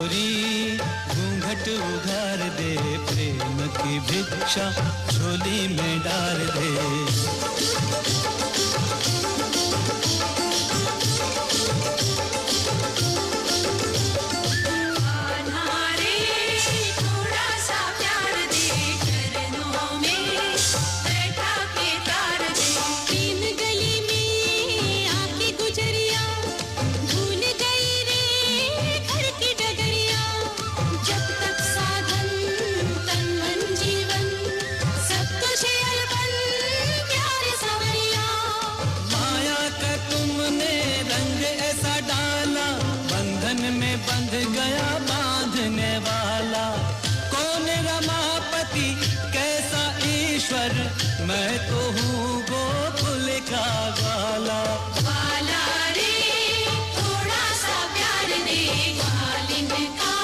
गोरी घूंघट उघार दे, प्रेम की भिक्षा झोली में डाल दे। बंध गया बांधने वाला, कौन रमापति कैसा ईश्वर, मैं तो हूँ गोकुल का ग्वाला। ग्वाला रे थोड़ा सा प्यार दे, ग्वालिन का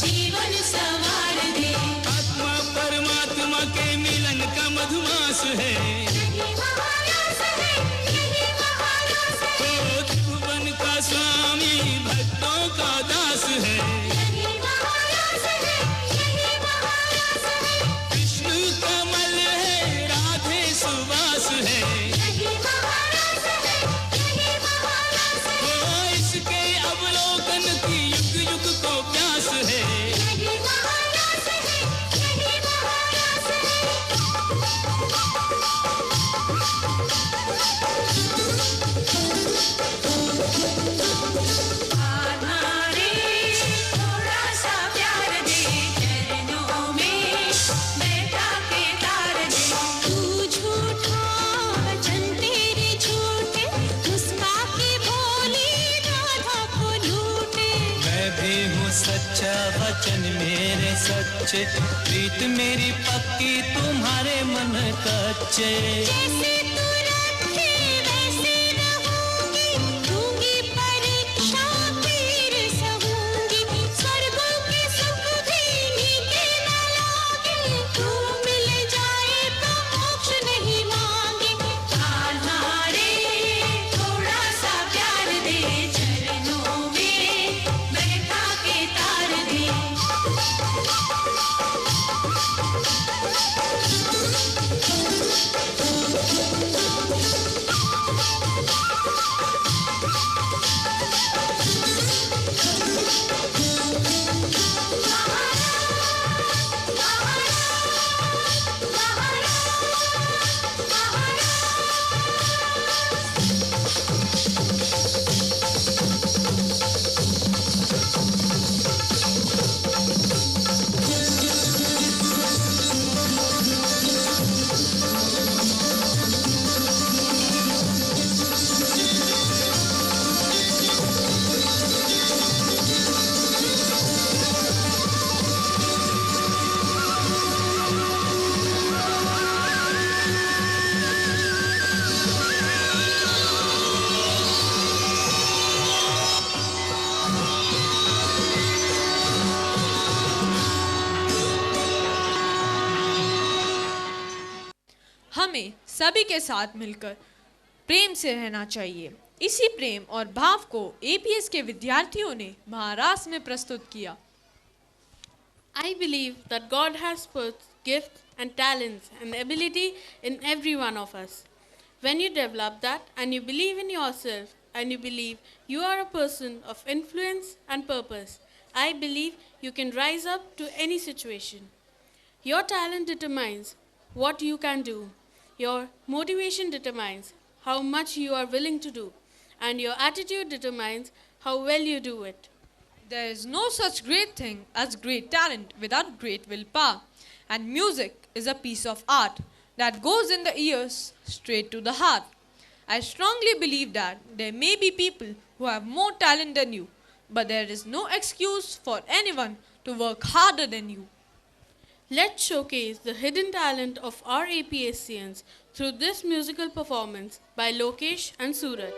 जीवन संवार दे। आत्मा परमात्मा के मिलन का मधुमास है, यही महारस है, यही महारस है। तो त्रिभुवन का स्वामी भक्तों का दास है, यही महारस है, यही महारस है। विष्णु कमल है, राधे सुवास है, यही महारस है, यही महारस है। वो इसके अवलोकन की युग युग को प्यास है। यही महारस है, यही महारस है। आधारे थोड़ा सा प्यार दे, चरणों में बैठा के तार दे। तू झूठा वचन तेरे झूठे, मुस्का के भोली राधा को लूटे। मैं भी हूँ सच्चा वचन मेरे सच्चे, प्रीत मेरी पक्की तुम्हारे मन कच्चे। जैसे तू रखे वैसे रहूंगी, दूंगी परीक्षा फिर सहूंगी। स्वर्गों के सुख भी नीके न लागे, तू मिल जाए तो मोक्ष नहीं मांगे। आधारे थोड़ा सा प्यार दे, चरणों में बैठा के तार दे। हमें सभी के साथ मिलकर प्रेम से रहना चाहिए। इसी प्रेम और भाव को एपीएस के विद्यार्थियों ने महाराष्ट्र में प्रस्तुत किया। I believe that God has put gifts and talents and ability in every one of us. When you develop that and you believe in yourself and you believe you are a person of influence and purpose, I believe you can rise up to any situation. Your talent determines what you can do. Your motivation determines how much you are willing to do. And your attitude determines how well you do it. There is no such great thing as great talent without great willpower. And music is a piece of art that goes in the ears straight to the heart. I strongly believe that there may be people who have more talent than you, but there is no excuse for anyone to work harder than you. Let's showcase the hidden talent of our APSCians through this musical performance by Lokesh and Suraj.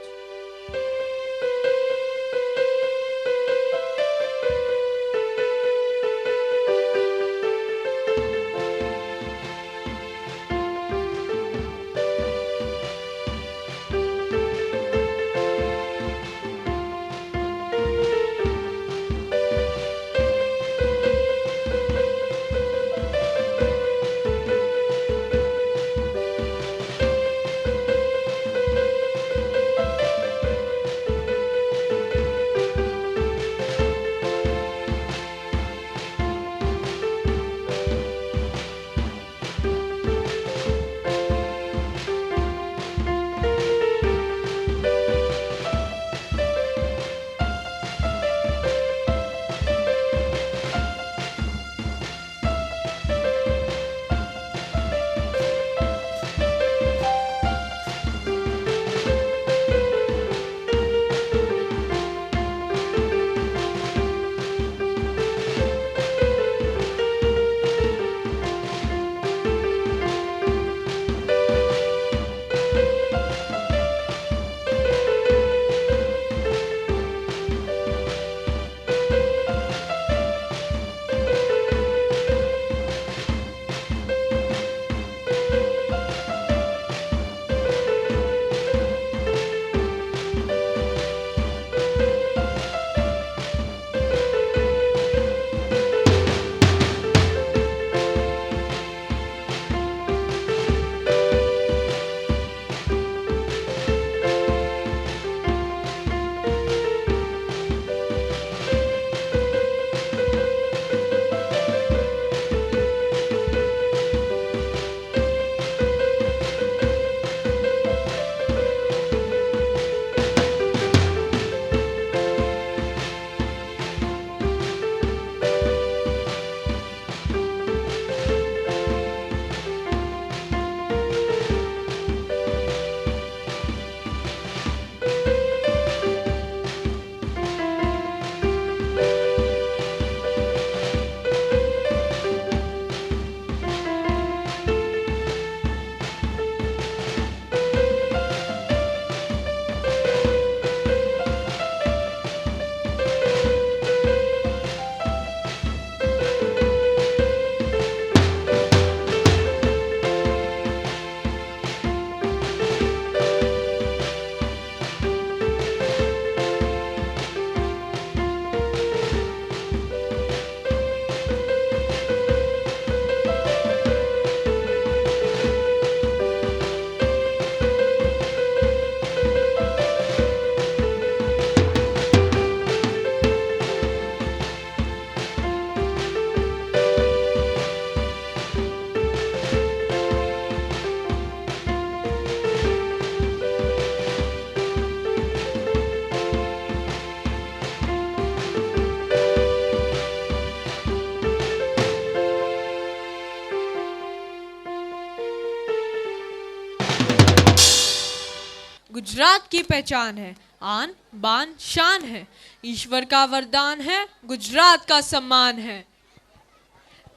Gujarat की पहचान है, आन बान शान है, ईश्वर का वरदान है, गुजरात का सम्मान है।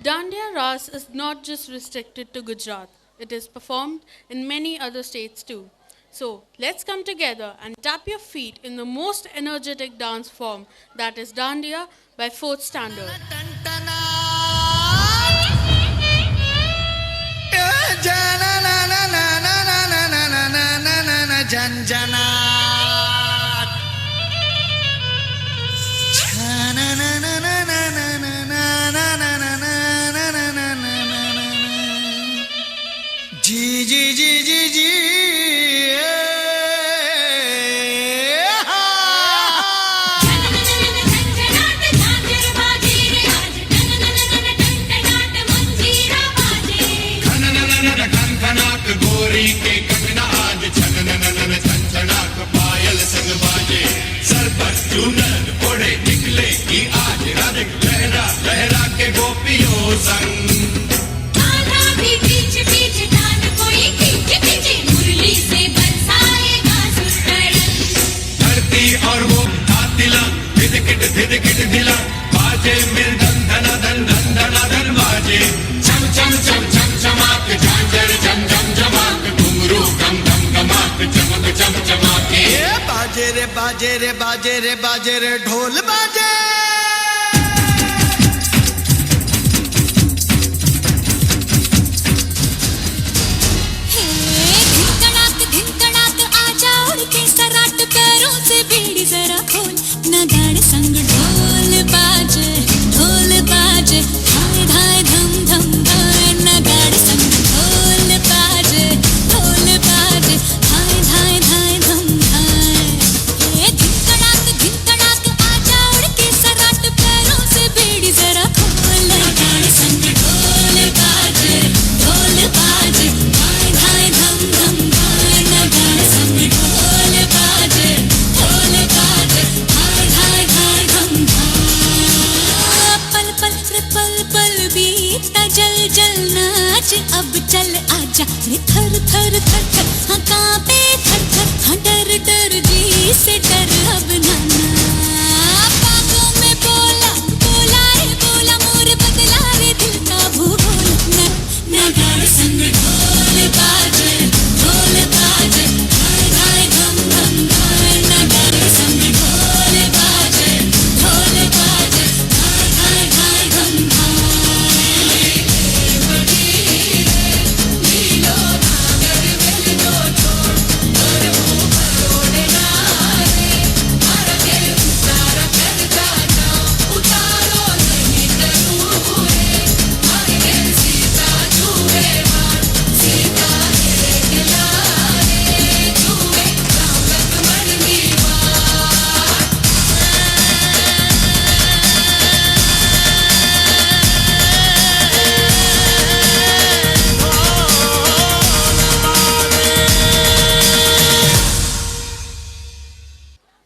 Dandiya Ras is not just restricted to Gujarat. It is performed in many other states too. So let's come together and tap your feet in the most energetic dance form, that is Dandiya by Fourth Standard. जी जी जी जी जी गोरी के कंगना आज छन छनछनाक पायल संग बाजे sir पर चूनर ओढ़े निकले की आज राधिक लहरा लहरा के गोपियों संग और वो तिला धिदकिट धिला बाजे मृदंग धना धन धन धना धन बाजे चम चम चम चम चमाक झांझर झम झम झमाक घुंघरू गम गम गमाक चमक चम चमाके बाजे रे बाजे रे बाजे रे बाजे रे ढोल बाजे जरा खोल नगाड़े संग ढोल बाजे धाय धाय धम धम धाय नगाड़े संग ढोल बाजे धाय धाय धाय धम धाय ये धिन तड़ाक आजा उड़ के सराट पैरों से बीड़ी जरा खोल नगाड़े संग ढोल बाजे धाय धाय धम धम धाय नगाड़े संग ढोल बाजे जल जल नाच अब चल आजा रे थर थर थर थर हाँ कांपे थर थर हाँ डर डर जी से डर अब नाना बागों में बोला रे बोला मोर बदला रे दिल का भूगोल नगाड़े संग ढोल बाजे धाय धाय धम धम धाय नगाड़े संग ढोल बाजे धाय धाय धाय धम धाय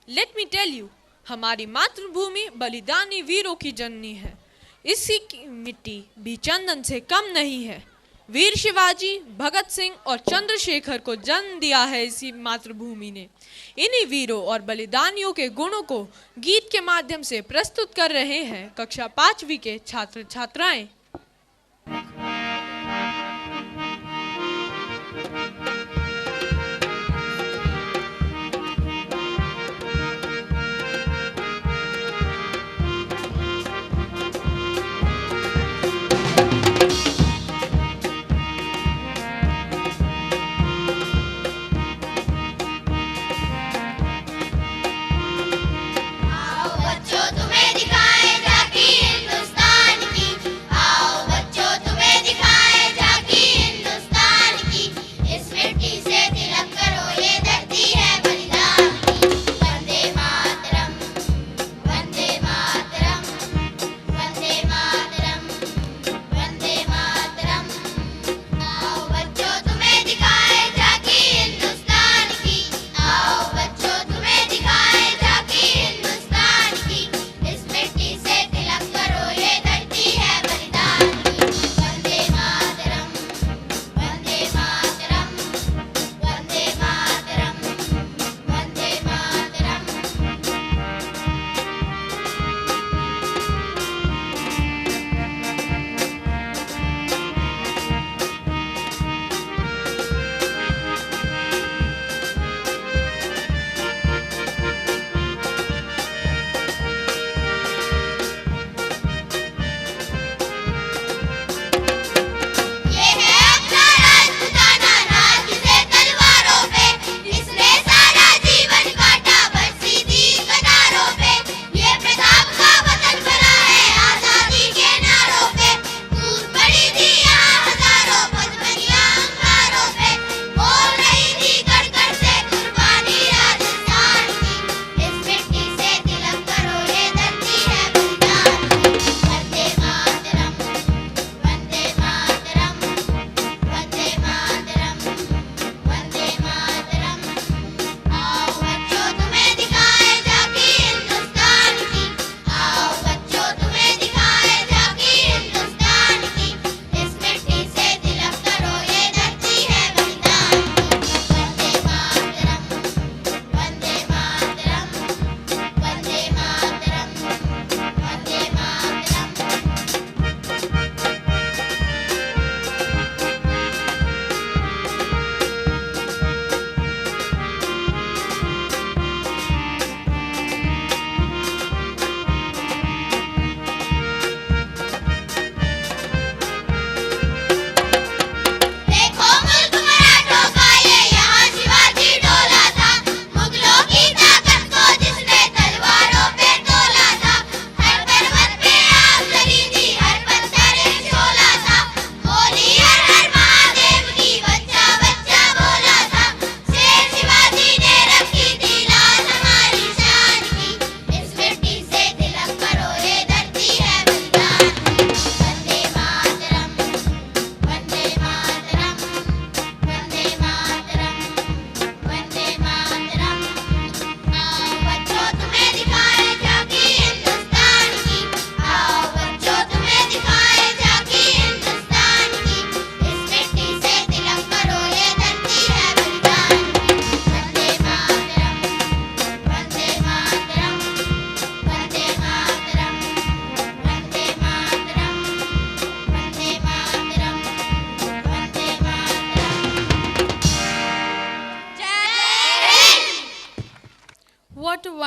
Let me tell you, हमारी मातृभूमि बलिदानी वीरों की जननी है। इसी की मिट्टी भी चंदन से कम नहीं है। वीर शिवाजी, भगत सिंह और चंद्रशेखर को जन्म दिया है इसी मातृभूमि ने। इन्हीं वीरों और बलिदानियों के गुणों को गीत के माध्यम से प्रस्तुत कर रहे हैं कक्षा 5वीं के छात्र छात्राएं। आओ बच्चों तुम्हें दिखाएं झांकी हिंदुस्तान की, आओ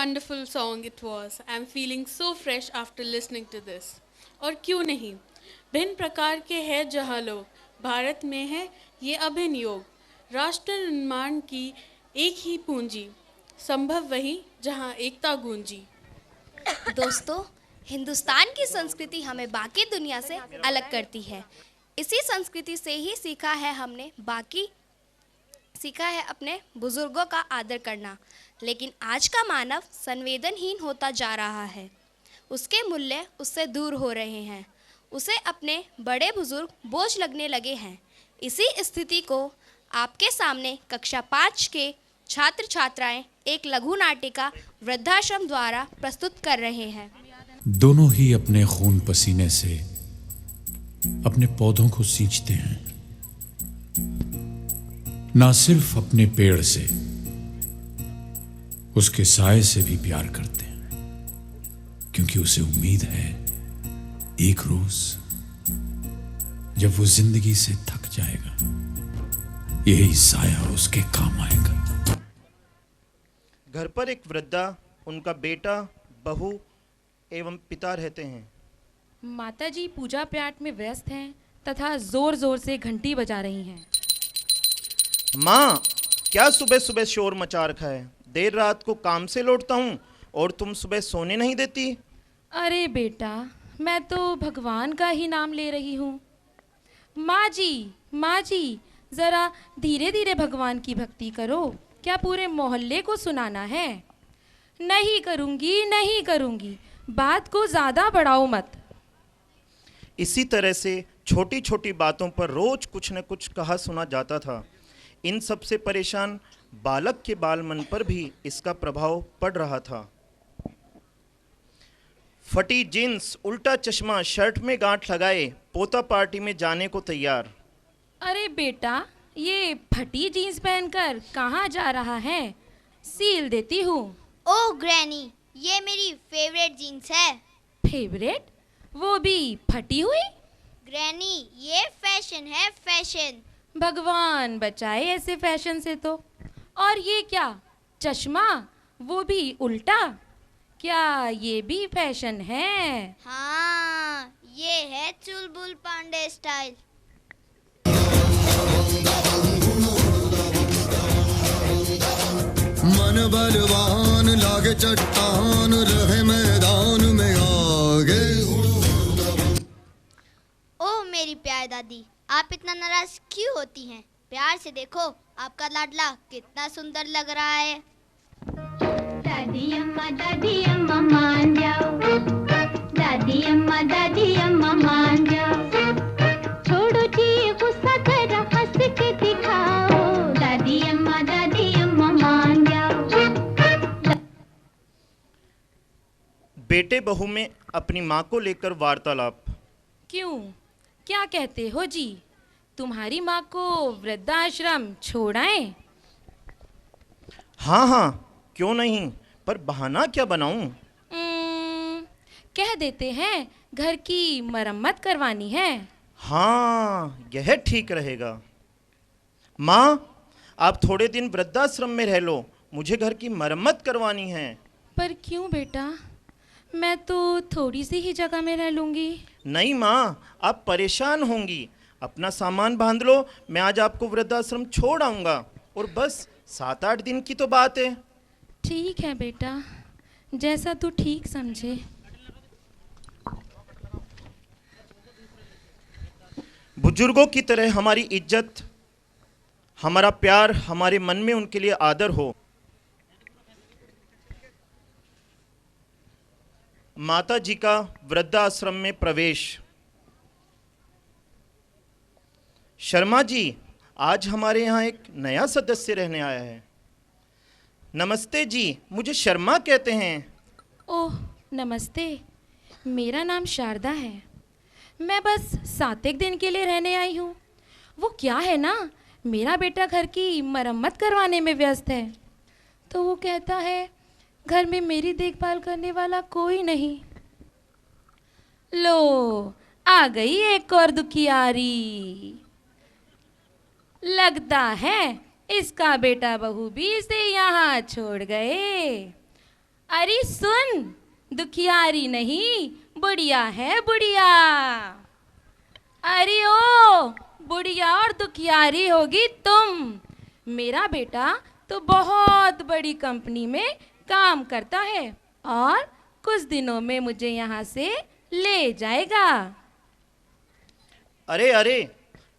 wonderful song it was. I'm feeling so fresh after listening to this. और क्यों नहीं, भिन्न प्रकार के हैं जहाँ लोग, भारत में है ये अभिन्न योग, राष्ट्र निर्माण की एक ही पूंजी, संभव वही जहाँ एकता गूंजी। दोस्तों, हिंदुस्तान की संस्कृति हमें बाकी दुनिया से अलग करती है। इसी संस्कृति से ही सीखा है अपने बुजुर्गों का आदर करना। लेकिन आज का मानव संवेदनहीन होता जा रहा है, उसके मूल्य उससे दूर हो रहे हैं, उसे अपने बड़े बुजुर्ग बोझ लगने लगे हैं। इसी स्थिति को आपके सामने कक्षा 5 के छात्र छात्राएं एक लघु नाटिका वृद्धाश्रम द्वारा प्रस्तुत कर रहे हैं। दोनों ही अपने खून पसीने से अपने पौधों को सींचते हैं, ना सिर्फ अपने पेड़ से, उसके साए से भी प्यार करते हैं, क्योंकि उसे उम्मीद है एक रोज जब वो जिंदगी से थक जाएगा, यही साया उसके काम आएगा। घर पर एक वृद्धा, उनका बेटा, बहू एवं पिता रहते हैं। माताजी पूजा पाठ में व्यस्त हैं तथा जोर जोर से घंटी बजा रही हैं। माँ, क्या सुबह सुबह शोर मचा रखा है? देर रात को काम से लौटता हूँ और तुम सुबह सोने नहीं देती। अरे बेटा, मैं तो भगवान का ही नाम ले रही हूँ। माँ जी, ज़रा धीरे धीरे भगवान की भक्ति करो। क्या पूरे मोहल्ले को सुनाना है? नहीं करूँगी, बात को ज़्यादा बढ़ाओ मत। इसी तरह से छोटी छोटी बातों पर रोज कुछ न कुछ कहा सुना जाता था। इन सब से परेशान बालक के बाल मन पर भी इसका प्रभाव पड़ रहा था। फटी जींस, उल्टा चश्मा, शर्ट में गांठ लगाए, पोता पार्टी में जाने को तैयार। अरे बेटा, ये फटी जीन्स पहनकर कहाँ जा रहा है? सील देती हूँ। ओह ग्रैनी, ये मेरी फेवरेट जीन्स है। फेवरेट? वो भी फटी हुई? ग्रैनी, ये फैशन है, फैशन। भगवान बचाए ऐसे फैशन से तो। और ये क्या, चश्मा, वो भी उल्टा? क्या ये भी फैशन है? हाँ, ये है चुलबुल पांडे स्टाइल। मन बलवान लागे चट्टान, रहे मैदान में आगे। ओह मेरी प्यारी दादी, आप इतना नाराज क्यों होती हैं? प्यार से देखो, आपका लाडला कितना सुंदर लग रहा है। दादी अम्मा मान जाओ, दादी अम्मा मान जाओ, छोड़ो जी गुस्सा, जरा हंस के दिखाओ, दादी अम्मा मान जाओ। बेटे बहू में अपनी माँ को लेकर वार्तालाप। क्यों, क्या कहते हो जी? तुम्हारी माँ को वृद्धाश्रम छोड़ाएं? हाँ, क्यों नहीं, पर बहाना क्या बनाऊं? कह देते हैं घर की मरम्मत करवानी है। हाँ, यह ठीक रहेगा। माँ, आप थोड़े दिन वृद्धाश्रम में रह लो, मुझे घर की मरम्मत करवानी है। पर क्यों बेटा, मैं तो थोड़ी सी ही जगह में रह लूँगी। नहीं माँ, आप परेशान होंगी। अपना सामान बांध लो, मैं आज आपको वृद्धाश्रम छोड़ आऊँगा, और बस 7-8 दिन की तो बात है। ठीक है बेटा, जैसा तू ठीक समझे। बुजुर्गों की तरह हमारी इज्जत, हमारा प्यार, हमारे मन में उनके लिए आदर हो। माता जी का वृद्धाश्रम में प्रवेश। शर्मा जी, आज हमारे यहाँ एक नया सदस्य रहने आया है। नमस्ते जी, मुझे शर्मा कहते हैं। ओह नमस्ते, मेरा नाम शारदा है। मैं बस 7 दिन के लिए रहने आई हूँ। वो क्या है ना, मेरा बेटा घर की मरम्मत करवाने में व्यस्त है, तो वो कहता है घर में मेरी देखभाल करने वाला कोई नहीं। लो, आ गई एक और दुखियारी। लगता है इसका बेटा बहू भी इसे यहाँ छोड़ गए। अरे सुन, दुखियारी नहीं, बुढ़िया है बुढ़िया। अरे ओ, बुढ़िया और दुखियारी होगी तुम। मेरा बेटा तो बहुत बड़ी कंपनी में काम करता है और कुछ दिनों में मुझे यहाँ से ले जाएगा। अरे अरे,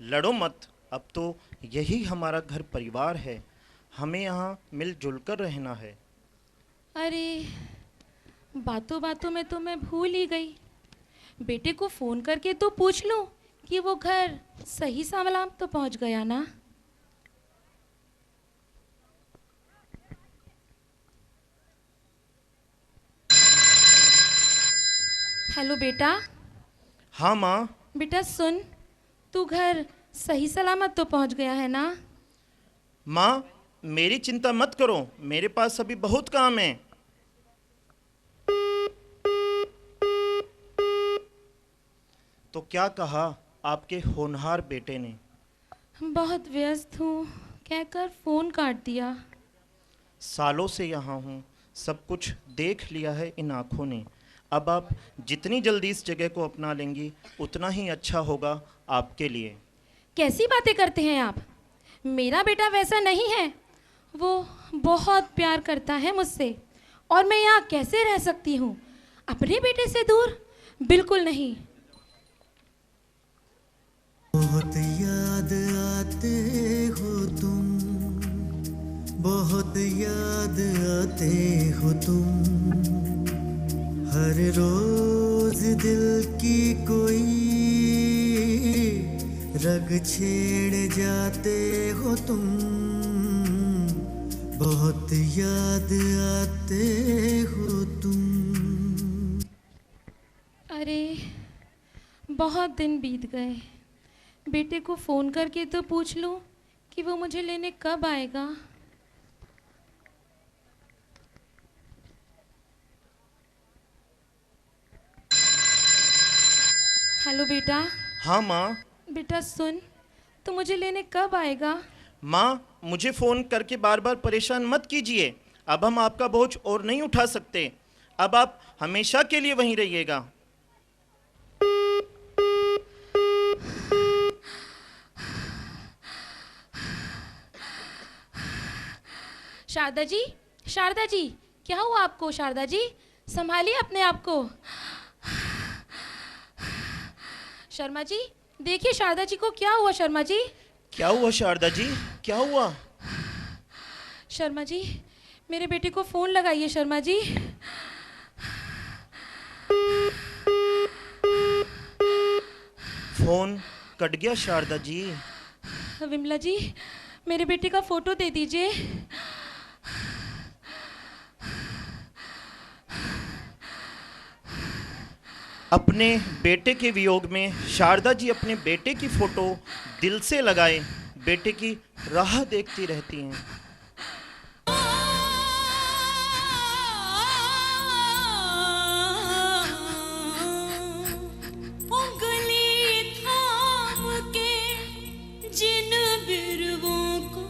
लड़ो मत। अब तो यही हमारा घर परिवार है, हमें यहाँ मिलजुल कर रहना है। अरे बातों बातों में तो मैं भूल ही गई। बेटे को फ़ोन करके तो पूछ लूँ कि वो घर सही सलामत तो पहुँच गया ना। हेलो बेटा। हाँ माँ। बेटा सुन, तू घर सही सलामत तो पहुँच गया है ना। माँ, मेरी चिंता मत करो, मेरे पास अभी बहुत काम है। तो क्या कहा आपके होनहार बेटे ने? बहुत व्यस्त हूँ कहकर फ़ोन काट दिया। सालों से यहाँ हूँ, सब कुछ देख लिया है इन आँखों ने। अब आप जितनी जल्दी इस जगह को अपना लेंगी उतना ही अच्छा होगा आपके लिए। कैसी बातें करते हैं आप? मेरा बेटा वैसा नहीं है। वो बहुत प्यार करता है मुझसे और मैं यहाँ कैसे रह सकती हूँ अपने बेटे से दूर? बिल्कुल नहीं। बहुत याद आते हो तुम, बहुत याद आते हो तुम, हर रोज दिल की कोई रग छेड़ जाते हो तुम, बहुत याद आते हो तुम। अरे बहुत दिन बीत गए। बेटे को फ़ोन करके तो पूछ लूँ कि वो मुझे लेने कब आएगा। हेलो बेटा। हाँ माँ। बेटा सुन, तू मुझे लेने कब आएगा? माँ, मुझे फ़ोन करके बार बार परेशान मत कीजिए। अब हम आपका बोझ और नहीं उठा सकते। अब आप हमेशा के लिए वहीं रहिएगा। शारदा जी, शारदा जी, क्या हुआ आपको? शारदा जी, संभालिए अपने आप को। शर्मा जी, देखिए शारदा जी को क्या हुआ। शर्मा जी। क्या हुआ शारदा जी, क्या हुआ? शर्मा जी, मेरे बेटे को फ़ोन लगाइए। शर्मा जी। फ़ोन कट गया शारदा जी। विमला जी, मेरे बेटे का फ़ोटो दे दीजिए। अपने बेटे के वियोग में शारदा जी अपने बेटे की फोटो दिल से लगाए बेटे की राह देखती रहती हैं। उंगली थाम के जिन बिरवों को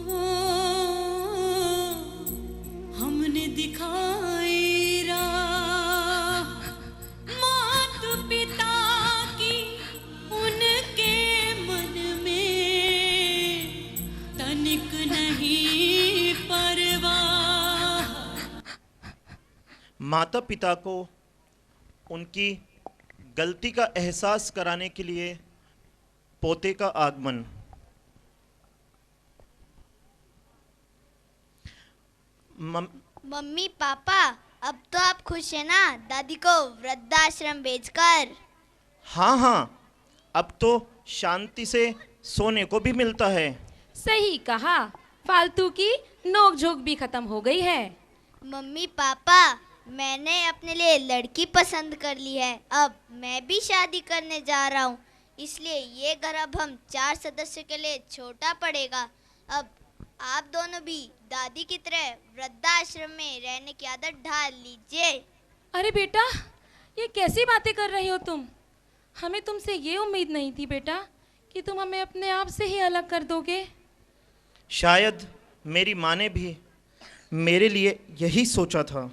हमने दिखाई राह, मात पिता की उनके मन में तनिक नहीं परवाह। माता पिता को उनकी गलती का एहसास कराने के लिए पोते का आगमन। मम्मी पापा, अब तो आप खुश हैं ना दादी को वृद्धाश्रम भेजकर? हाँ हाँ, अब तो शांति से सोने को भी मिलता है। सही कहा, फालतू की नोक-झोंक भी खत्म हो गई है। मम्मी पापा, मैंने अपने लिए लड़की पसंद कर ली है। अब मैं भी शादी करने जा रहा हूँ, इसलिए ये घर अब हम 4 सदस्यों के लिए छोटा पड़ेगा। अब आप दोनों भी दादी की तरह वृद्धाश्रम में रहने की आदत ढाल लीजिए। अरे बेटा, ये कैसी बातें कर रही हो तुम? हमें तुमसे ये उम्मीद नहीं थी बेटा कि तुम हमें अपने आप से ही अलग कर दोगे। शायद मेरी माँ ने भी मेरे लिए यही सोचा था,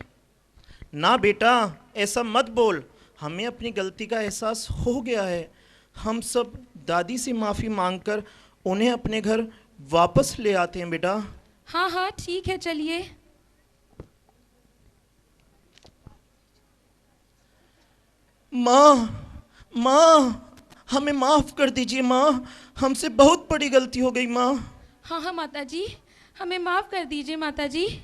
ना बेटा, ऐसा मत बोल। हमें अपनी गलती का एहसास हो गया है। हम सब दादी से माफ़ी मांगकर उन्हें अपने घर वापस ले आते हैं बेटा। हाँ हाँ ठीक है, चलिए। माँ, माँ, हमें माफ़ कर दीजिए माँ, हमसे बहुत बड़ी गलती हो गई माँ। हाँ हाँ माता जी, हमें माफ़ कर दीजिए माता जी।